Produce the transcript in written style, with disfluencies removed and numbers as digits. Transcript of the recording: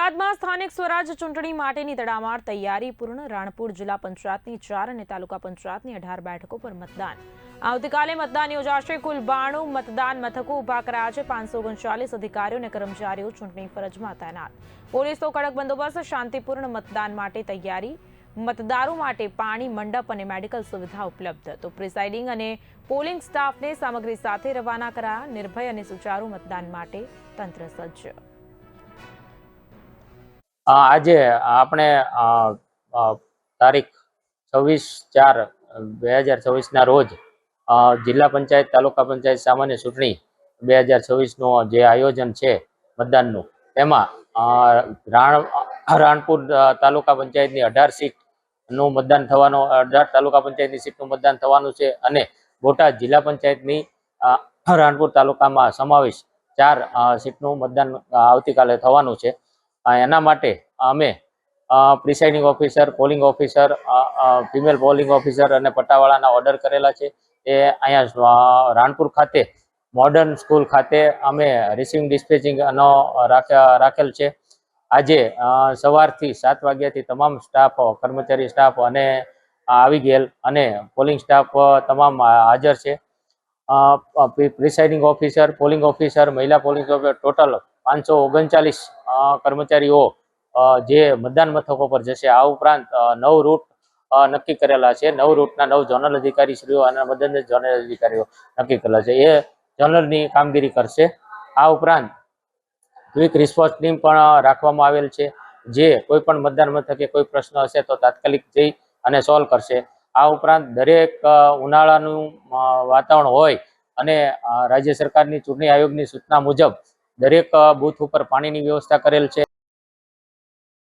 બોટાદમાં સ્થાનિક સ્વરાજ ચૂંટણી માટેની તડામાર તૈયારી પૂર્ણ. રાણપુર જિલ્લા પંચાયતની 4 અને તાલુકા પંચાયતની 18 બેઠકો પર મતદાન. આવતીકાલે મતદાન યોજાશે. કુલ 92 મતદાન મથકો ઊભા કરાયા છે. 539 અધિકારીઓ અને કર્મચારીઓ ચૂંટણી ફરજમાં તૈનાત. પોલીસનો કડક બંદોબસ્ત. શાંતિપૂર્ણ મતદાન માટે તૈયારી. મતદારો માટે પાણી, મંડપ અને મેડિકલ સુવિધા ઉપલબ્ધ. તો પ્રિસાઇડિંગ અને પોલિંગ સ્ટાફને સામગ્રી સાથે રવાના કરાયા. નિર્ભય અને સુચારુ મતદાન માટે તંત્ર સજ્જ. આજે આપણે તારીખ 26/4/2024 રોજ જિલ્લા પંચાયત તાલુકા પંચાયત સામાન્ય ચૂંટણી 2024 જે આયોજન છે મતદાનનું, તેમાં રાણપુર તાલુકા પંચાયતની 18 સીટનું મતદાન થવાનું, 18 તાલુકા પંચાયતની સીટનું મતદાન થવાનું છે અને બોટાદ જિલ્લા પંચાયતની રાણપુર તાલુકામાં સમાવેશ 4 સીટનું મતદાન આવતીકાલે થવાનું છે. એના માટે અમે presiding officer, polling officer, female polling officer અને પટ્ટાવાળાના ઓર્ડર કરેલા છે. એ અહીંયા રાણપુર ખાતે મોડર્ન સ્કૂલ ખાતે અમે રિસીવિંગ ડિસ્પેચિંગનો રાખેલ છે. આજે સવારથી 7 વાગ્યાથી તમામ સ્ટાફ, કર્મચારી સ્ટાફ અને આવી ગયેલ અને પોલિંગ સ્ટાફ તમામ હાજર છે. પ્રિસાઇડિંગ ઓફિસર, પોલિંગ ઓફિસર, મહિલા પોલિંગ ઓફિસર, ટોટલ 539 કર્મચારીઓ જે મતદાન મથકો પર જશે. આ ઉપરાંત 9 રૂટ નક્કી કરેલા છે. 9 રૂટના 9 ઝોનલ અધિકારીશ્રીઓ અને મદદનીશ ઝોનલ અધિકારીઓ નક્કી કરેલા છે. એ ઝોનલની કામગીરી કરશે. આ ઉપરાંત ક્વિક રિસ્પોન્સ ટીમ પણ રાખવામાં આવેલ છે, જે કોઈ પણ મતદાન મથકે કોઈ પ્રશ્ન હશે તો તાત્કાલિક જઈ અને સોલ્વ કરશે. આ ઉપરાંત દરેક ઉનાળાનું વાતાવરણ હોય અને રાજ્ય સરકારની ચૂંટણી આયોગની સૂચના મુજબ દરેક બૂથ ઉપર પાણીની વ્યવસ્થા કરેલ છે.